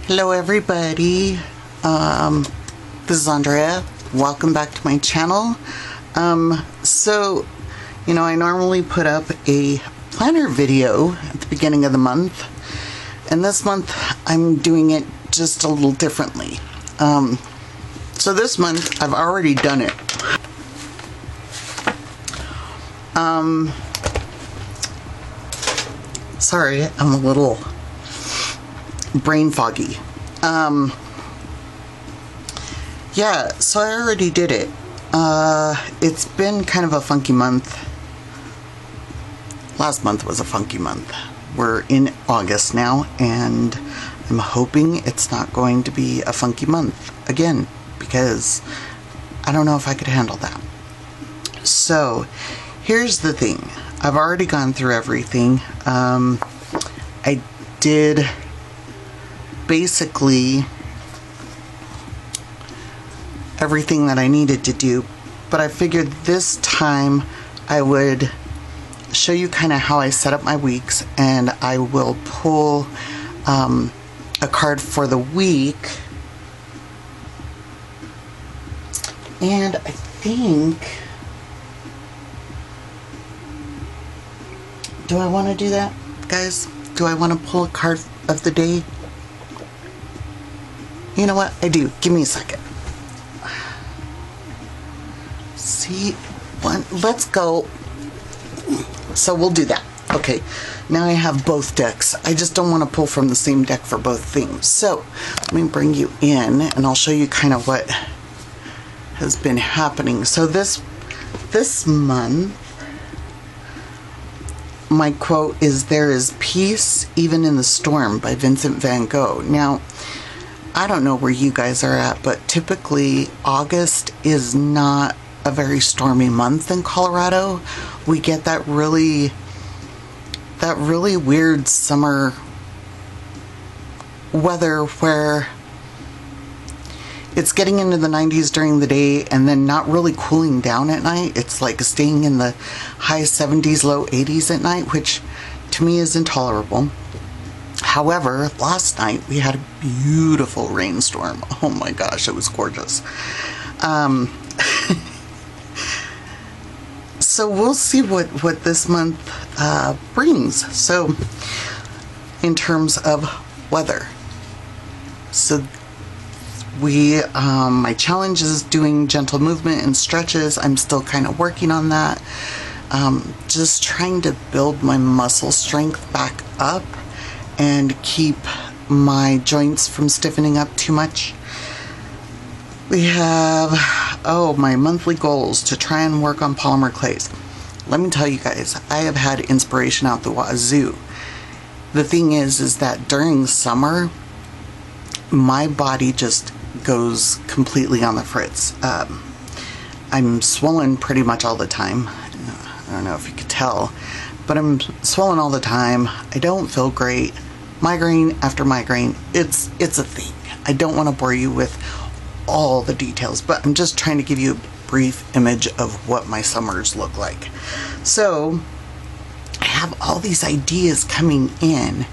Hello everybody, this is Drea. Welcome back to my channel. So, I normally put up a planner video at the beginning of the month, and this month I'm doing it just a little differently. So this month I've already done it. Sorry, I'm a little brain foggy. Yeah, so I already did it. It's been kind of a funky month. Last month was a funky month. We're in August now, and I'm hoping it's not going to be a funky month again, because I don't know if I could handle that. So, here's the thing. I've already gone through everything. I did basically everything that I needed to do, but I figured this time I would show you kind of how I set up my weeks, and I will pull a card for the week. And I think, do I want to do that, guys? Do I want to pull a card of the day? You know what? I do. Give me a second. See, let's go. So we'll do that. Okay, now I have both decks. I just don't want to pull from the same deck for both things. So let me bring you in, and I'll show you kind of what has been happening. So this month, my quote is, "There is peace even in the storm," by Vincent van Gogh. Now, I don't know where you guys are at, but typically August is not a very stormy month in Colorado. We get that really weird summer weather where it's getting into the 90s during the day and then not really cooling down at night. It's like staying in the high 70s, low 80s at night, which to me is intolerable. However, last night we had a beautiful rainstorm. Oh my gosh, it was gorgeous. So we'll see what this month brings. So in terms of weather, so my challenge is doing gentle movement and stretches. I'm still kind of working on that. Just trying to build my muscle strength back up and keep my joints from stiffening up too much. We have, my monthly goals to try and work on polymer clays. Let me tell you guys, I have had inspiration out the wazoo. The thing is that during summer, my body just goes completely on the fritz. I'm swollen pretty much all the time. I don't know if you could tell, but I'm swollen all the time. I don't feel great. Migraine after migraine. It's a thing. I don't want to bore you with all the details, but I'm just trying to give you a brief image of what my summers look like. So I have all these ideas coming in,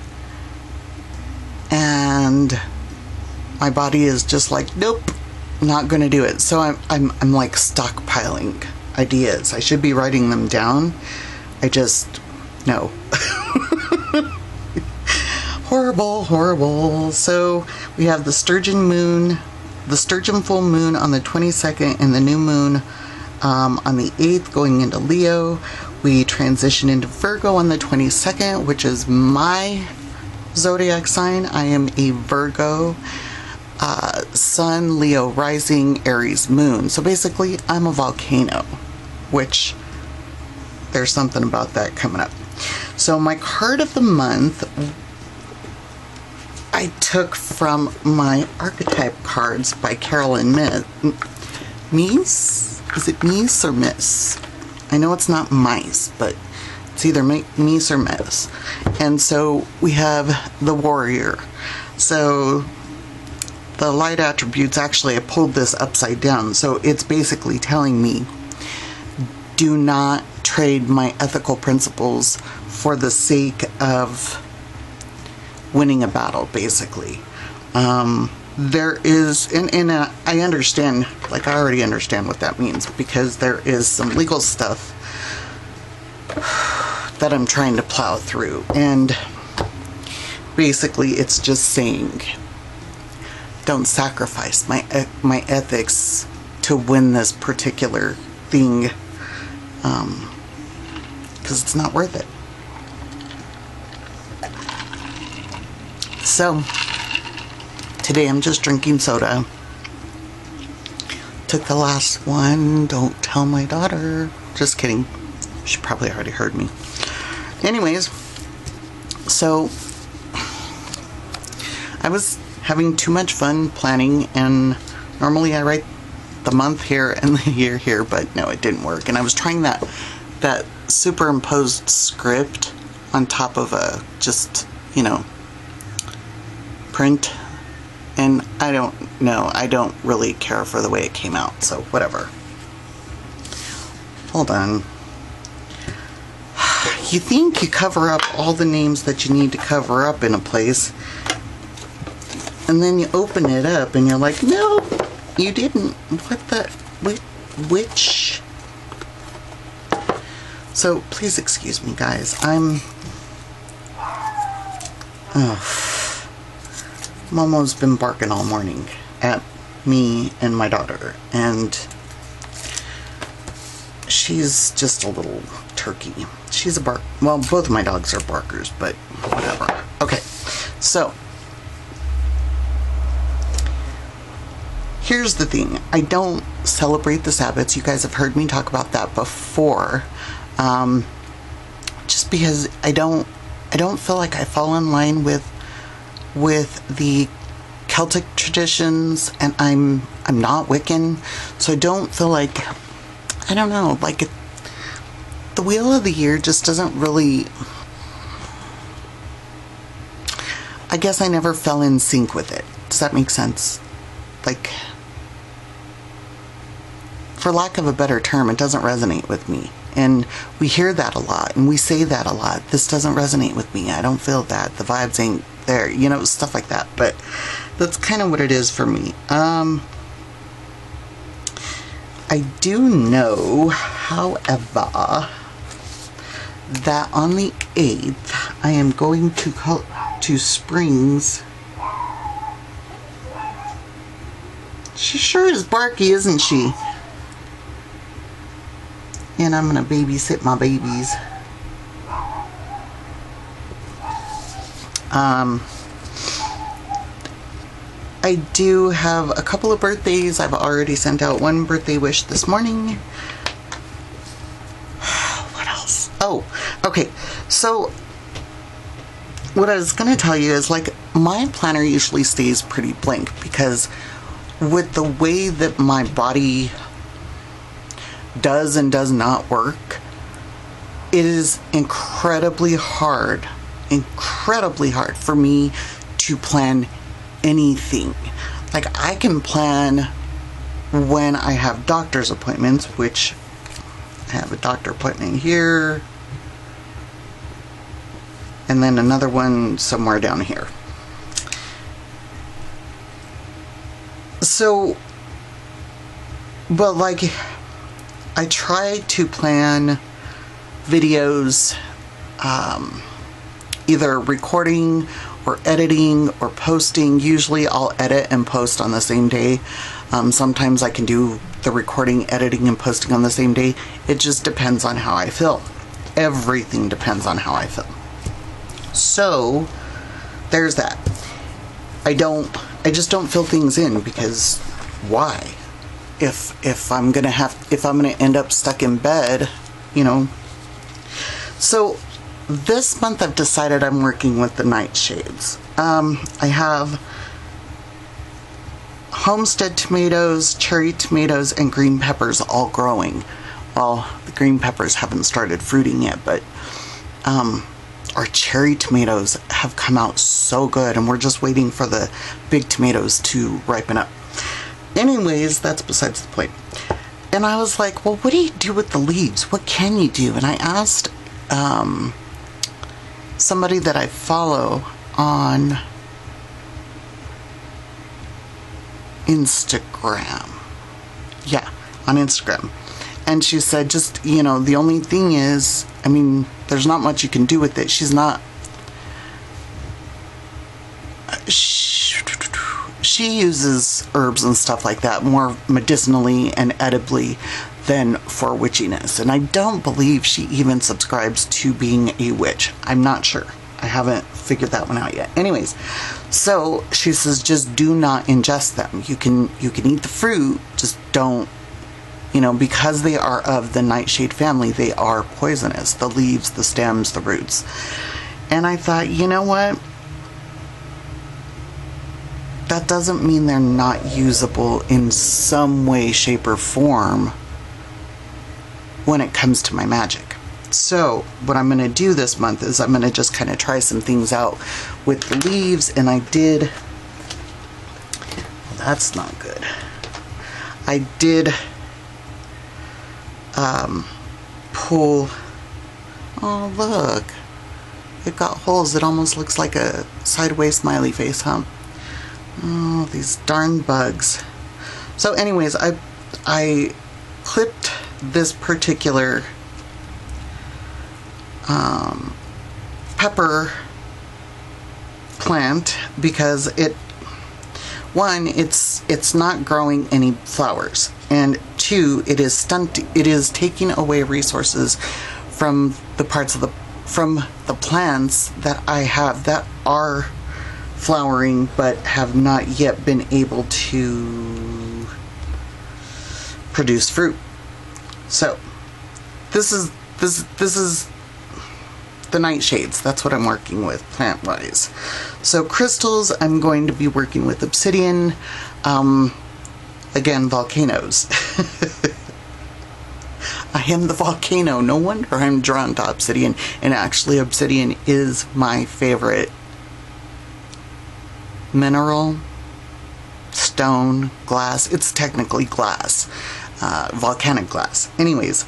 and my body is just like, nope, not gonna do it. So I'm like stockpiling ideas. I should be writing them down. I just, no. Horrible. So we have the sturgeon full moon on the 22nd, and the new moon on the 8th going into Leo. We transition into Virgo on the 22nd, which is my zodiac sign. I am a Virgo, Sun, Leo rising, Aries moon. So basically I'm a volcano, which there's something about that coming up. So my card of the month I took from my archetype cards by Carolyn Meese? Is it Meese or Miss? I know it's not mice, but it's either Meese or Miss. And so we have the warrior. So the light attributes, actually I pulled this upside down. So it's basically telling me, do not trade my ethical principles for the sake of winning a battle, basically. There is, and I understand, like I already understand what that means, because there is some legal stuff that I'm trying to plow through, and basically it's just saying, don't sacrifice my ethics to win this particular thing, because it's not worth it. So today I'm just drinking soda. Took the last one. Don't tell my daughter. Just kidding. She probably already heard me. Anyways, so I was having too much fun planning, and normally I write the month here and the year here, but no, it didn't work. And I was trying that superimposed script on top of a just, you know, print, and I don't know, I don't really care for the way it came out, so whatever. Hold on. You think you cover up all the names that you need to cover up in a place, and then you open it up and you're like, no, you didn't. What the, which? So please excuse me, guys. Momo's been barking all morning at me and my daughter, and she's just a little turkey. She's a bark. Well, both of my dogs are barkers, but whatever. Okay, so here's the thing. I don't celebrate the Sabbaths. You guys have heard me talk about that before. Just because I don't feel like I fall in line with the Celtic traditions, and I'm not Wiccan, so I don't feel like, I don't know, like the Wheel of the Year just doesn't really, I guess I never fell in sync with it. Does that make sense? Like, for lack of a better term, it doesn't resonate with me. And we hear that a lot, and we say that a lot. This doesn't resonate with me. I don't feel that. The vibes ain't there, you know, stuff like that. But that's kind of what it is for me. I do know, however, that on the 8th, I am going to Springs. She sure is barky, isn't she? And I'm gonna babysit my babies. I do have a couple of birthdays. I've already sent out one birthday wish this morning. What else? Oh, okay. So what I was gonna tell you is, like, my planner usually stays pretty blank, because with the way that my body does and does not work, it is incredibly hard for me to plan anything. Like, I can plan when I have doctor's appointments, which I have a doctor appointment here, and then another one somewhere down here. So, but like, I try to plan videos, either recording or editing or posting. Usually I'll edit and post on the same day. Sometimes I can do the recording, editing, and posting on the same day. It just depends on how I feel. Everything depends on how I feel. So there's that. I just don't fill things in, because why? If I'm gonna end up stuck in bed, you know. So this month I've decided I'm working with the nightshades. I have homestead tomatoes, cherry tomatoes, and green peppers all growing. Well, the green peppers haven't started fruiting yet, but our cherry tomatoes have come out so good, and we're just waiting for the big tomatoes to ripen up. Anyways, that's besides the point. And I was like, well, what do you do with the leaves? What can you do? And I asked somebody that I follow on Instagram. Yeah, on Instagram. And she said, just, you know, the only thing is, I mean, there's not much you can do with it. She uses herbs and stuff like that more medicinally and edibly than for witchiness. And I don't believe she even subscribes to being a witch. I'm not sure. I haven't figured that one out yet. Anyways, so she says just do not ingest them. You can eat the fruit, just don't, you know, because they are of the nightshade family, they are poisonous. The leaves, the stems, the roots. And I thought, you know what? That doesn't mean they're not usable in some way, shape, or form when it comes to my magic. So what I'm going to do this month is I'm going to just kind of try some things out with the leaves. And I did, well, that's not good. I did pull, oh look, it got holes. It almost looks like a sideways smiley face, huh? Oh, these darn bugs. So anyways, I clipped this particular pepper plant because it's not growing any flowers, and two, it is taking away resources from the plants that I have that are flowering but have not yet been able to produce fruit. So this is the nightshades. That's what I'm working with plant wise. So crystals, I'm going to be working with obsidian, again, volcanoes. I am the volcano. No wonder I'm drawn to obsidian, and actually obsidian is my favorite mineral, stone, glass. It's technically glass, volcanic glass. Anyways,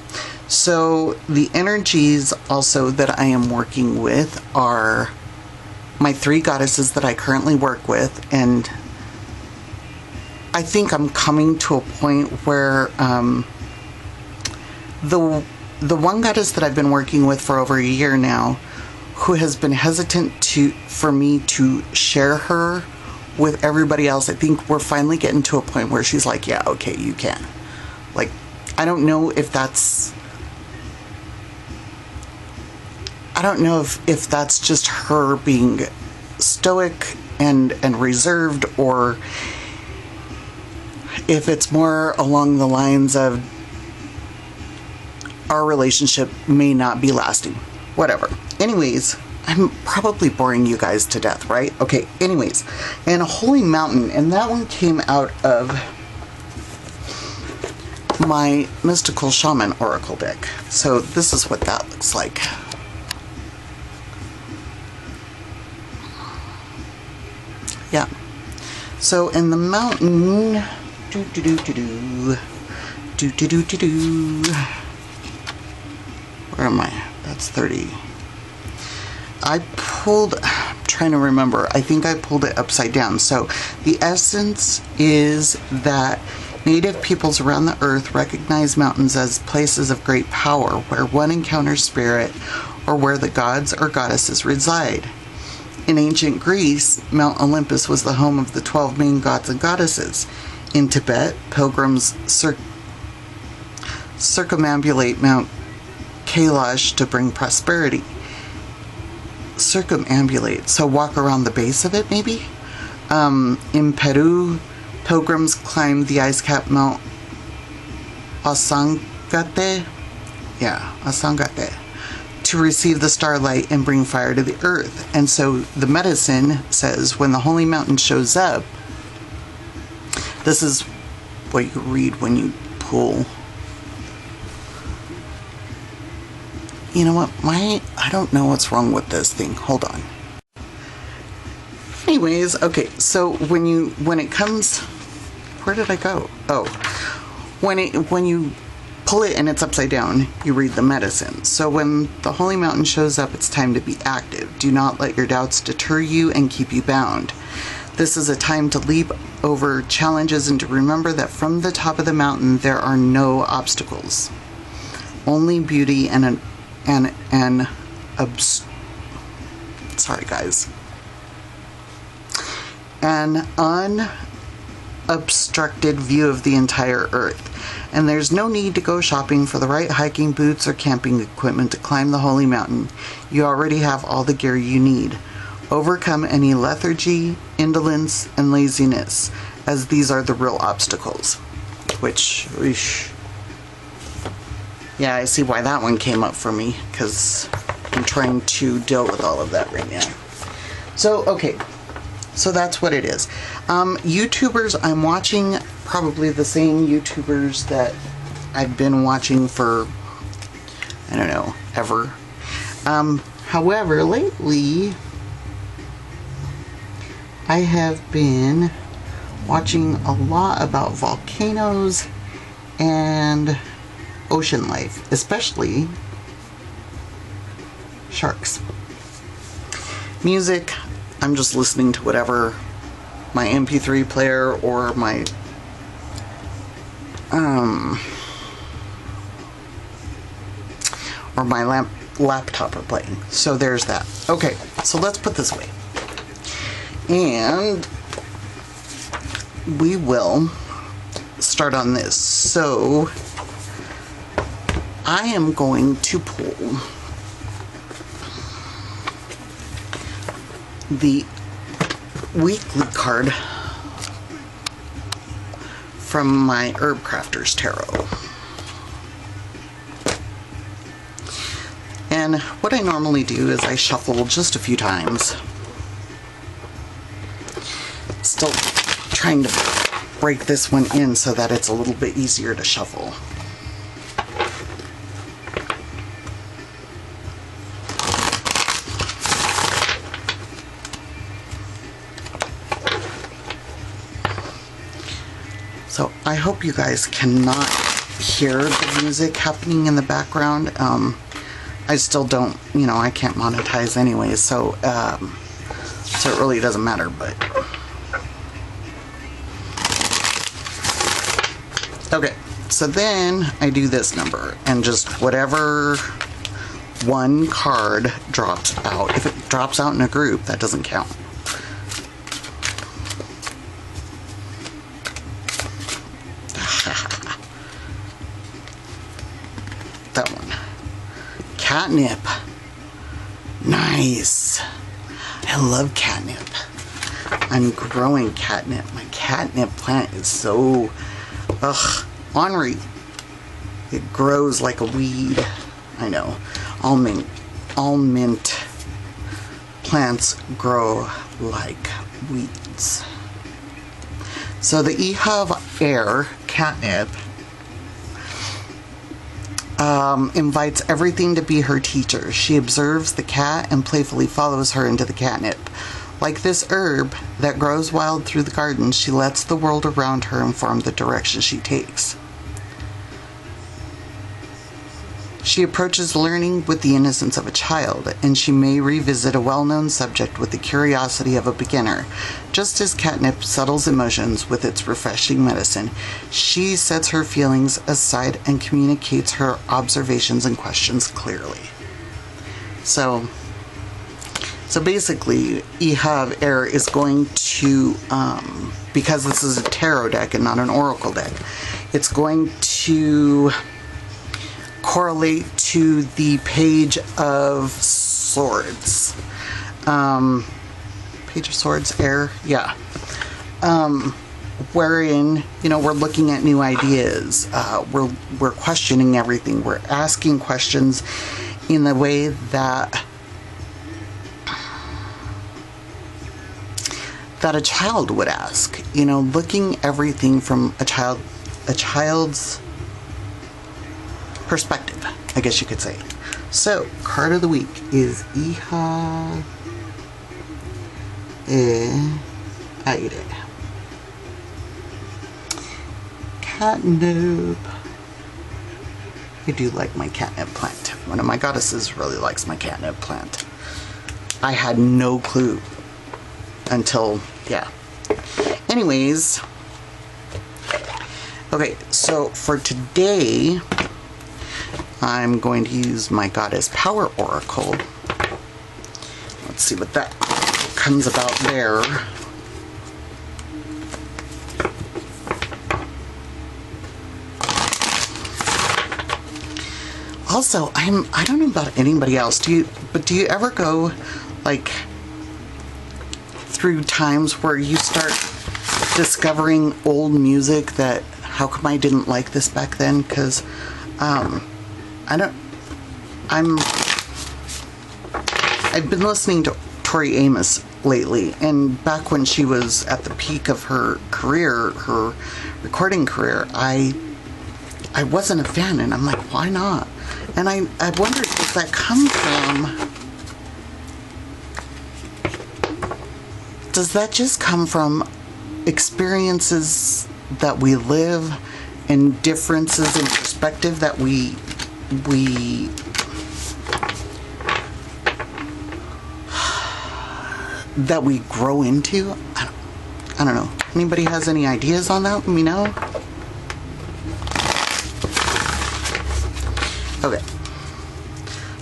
so the energies also that I am working with are my 3 goddesses that I currently work with, and I think I'm coming to a point where the one goddess that I've been working with for over a year now, who has been hesitant for me to share her with everybody else, I think we're finally getting to a point where she's like, yeah, okay, you can. Like, I don't know if that's just her being stoic and reserved, or if it's more along the lines of our relationship may not be lasting. Whatever. Anyways, I'm probably boring you guys to death, right? Okay, anyways. And a holy mountain, and that one came out of my mystical shaman oracle deck. So this is what that looks like. Yeah. So in the mountain, where am I? That's 30. I'm trying to remember. I think I pulled it upside down. So the essence is that native peoples around the earth recognize mountains as places of great power, where one encounters spirit or where the gods or goddesses reside. In ancient Greece, Mount Olympus was the home of the 12 main gods and goddesses. In Tibet, pilgrims circumambulate Mount Kailash to bring prosperity. Circumambulate, so walk around the base of it, maybe? In Peru, pilgrims climb the ice-capped Mount Asangate, to receive the starlight and bring fire to the earth. And so the medicine says when the holy mountain shows up, this is what you read when you pull. You know what? I don't know what's wrong with this thing. Hold on. Anyways, okay, so when it comes, where did I go? Oh, when you pull it and it's upside down, you read the medicine. So when the holy mountain shows up, it's time to be active. Do not let your doubts deter you and keep you bound. This is a time to leap over challenges and to remember that from the top of the mountain there are no obstacles. Only beauty and sorry guys. An unobstructed view of the entire earth. And there's no need to go shopping for the right hiking boots or camping equipment to climb the holy mountain. You already have all the gear you need. Overcome any lethargy, indolence, and laziness, as these are the real obstacles. Which, yeah, I see why that one came up for me, because I'm trying to deal with all of that right now. So, okay. So that's what it is. YouTubers, I'm watching probably the same YouTubers that I've been watching for, I don't know, ever. However, lately, I have been watching a lot about volcanoes and ocean life, especially sharks. Music, I'm just listening to whatever my MP3 player or my laptop are playing. So there's that. Okay, so let's put this away. And we will start on this. So I am going to pull the weekly card from my Herb Crafter's Tarot. And what I normally do is I shuffle just a few times. Still trying to break this one in so that it's a little bit easier to shuffle. So I hope you guys cannot hear the music happening in the background. I still don't, you know, I can't monetize anyway, so it really doesn't matter, but. Okay, so then I do this number, and just whatever one card drops out. If it drops out in a group, that doesn't count. That one. Catnip. Nice. I love catnip. I'm growing catnip. My catnip plant is so, ornery. It grows like a weed. I know. All mint plants grow like weeds. So the Ehav Air catnip invites everything to be her teacher. She observes the cat and playfully follows her into the catnip. Like this herb that grows wild through the garden, she lets the world around her inform the direction she takes. She approaches learning with the innocence of a child, and she may revisit a well-known subject with the curiosity of a beginner. Just as catnip settles emotions with its refreshing medicine, she sets her feelings aside and communicates her observations and questions clearly. So basically, Ehav Air is going to, because this is a tarot deck and not an oracle deck, it's going to correlate to the Page of Swords. Page of Swords, Air, yeah. Wherein, you know, we're looking at new ideas. We're questioning everything. We're asking questions in the way that a child would ask. You know, looking everything from a child's perspective, I guess you could say. So, card of the week is Ehav Aire. Catnip. I do like my catnip plant. One of my goddesses really likes my catnip plant. I had no clue until, yeah, anyways, okay, so for today, I'm going to use my Goddess Power Oracle. Let's see what that comes about there. Also, I don't know about anybody else, do you ever go like through times where you start discovering old music that, how come I didn't like this back then? Because I've been listening to Tori Amos lately, and back when she was at the peak of her career, her recording career, I wasn't a fan, and I'm like, why not? And I wondered, does that come from, does that just come from experiences that we live and differences in perspective that we grow into? I don't know. Anybody has any ideas on that? Let me know. Okay.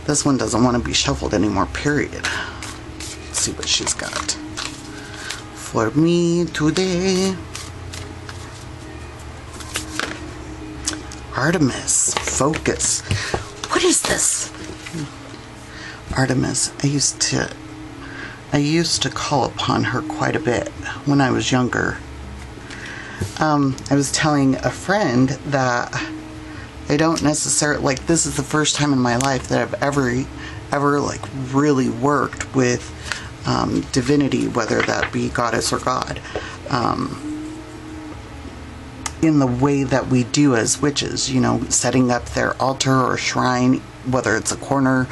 This one doesn't want to be shuffled anymore, period. Let's see what she's got for me today. Artemis, focus. What is this? Artemis, I used to call upon her quite a bit when I was younger. I was telling a friend that I don't necessarily, like, this is the first time in my life that I've ever like really worked with divinity, whether that be goddess or god, in the way that we do as witches, you know, setting up their altar or shrine, whether it's a corner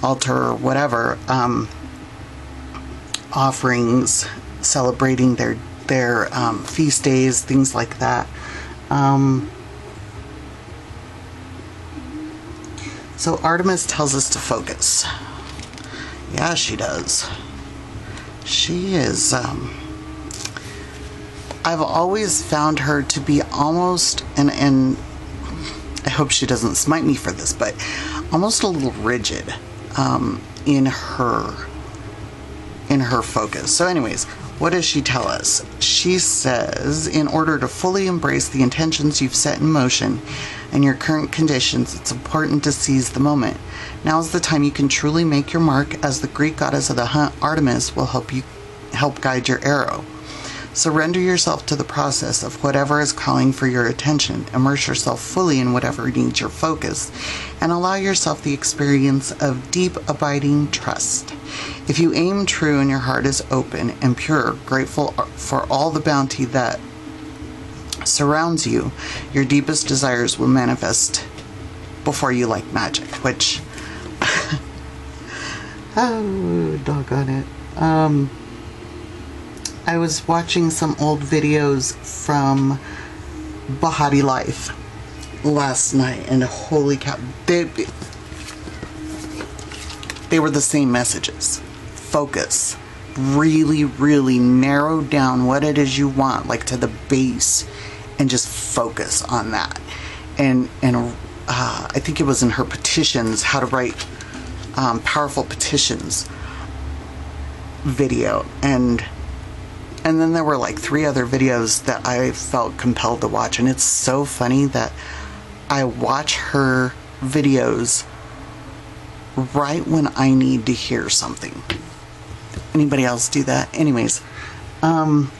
altar or whatever, offerings, celebrating their feast days, things like that. So Artemis tells us to focus. Yeah, she does. She is, I've always found her to be almost, and I hope she doesn't smite me for this, but almost a little rigid in her focus. So anyways, what does she tell us? She says, in order to fully embrace the intentions you've set in motion and your current conditions, it's important to seize the moment. Now is the time you can truly make your mark, as the Greek goddess of the hunt, Artemis, will help guide your arrow. Surrender yourself to the process of whatever is calling for your attention. Immerse yourself fully in whatever needs your focus, and allow yourself the experience of deep, abiding trust. If you aim true and your heart is open and pure, grateful for all the bounty that surrounds you, your deepest desires will manifest before you like magic, which, oh, doggone it. I was watching some old videos from Bahati Life last night, and holy cow, they were the same messages. Focus. Really, really narrow down what it is you want, like to the base, and just focus on that. And I think it was in her petitions, how to write powerful petitions video, and then there were like 3 other videos that I felt compelled to watch, and it's so funny that I watch her videos right when I need to hear something. Anybody else do that? Anyways, that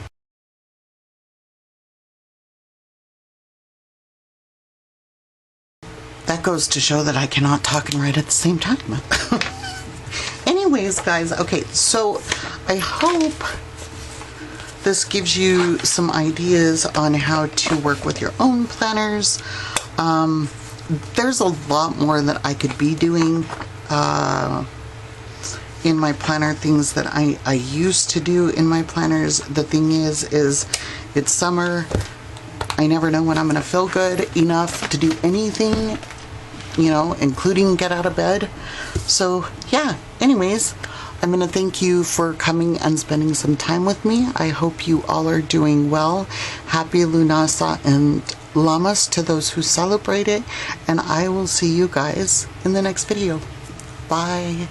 goes to show that I cannot talk and write at the same time. Anyways, guys, okay, so I hope this gives you some ideas on how to work with your own planners. There's a lot more that I could be doing in my planner, things that I used to do in my planners. The thing is it's summer. I never know when I'm gonna feel good enough to do anything, you know, including get out of bed. So yeah, anyways, I'm going to thank you for coming and spending some time with me. I hope you all are doing well. Happy Lunasa and Lamas to those who celebrate it, and I will see you guys in the next video. Bye.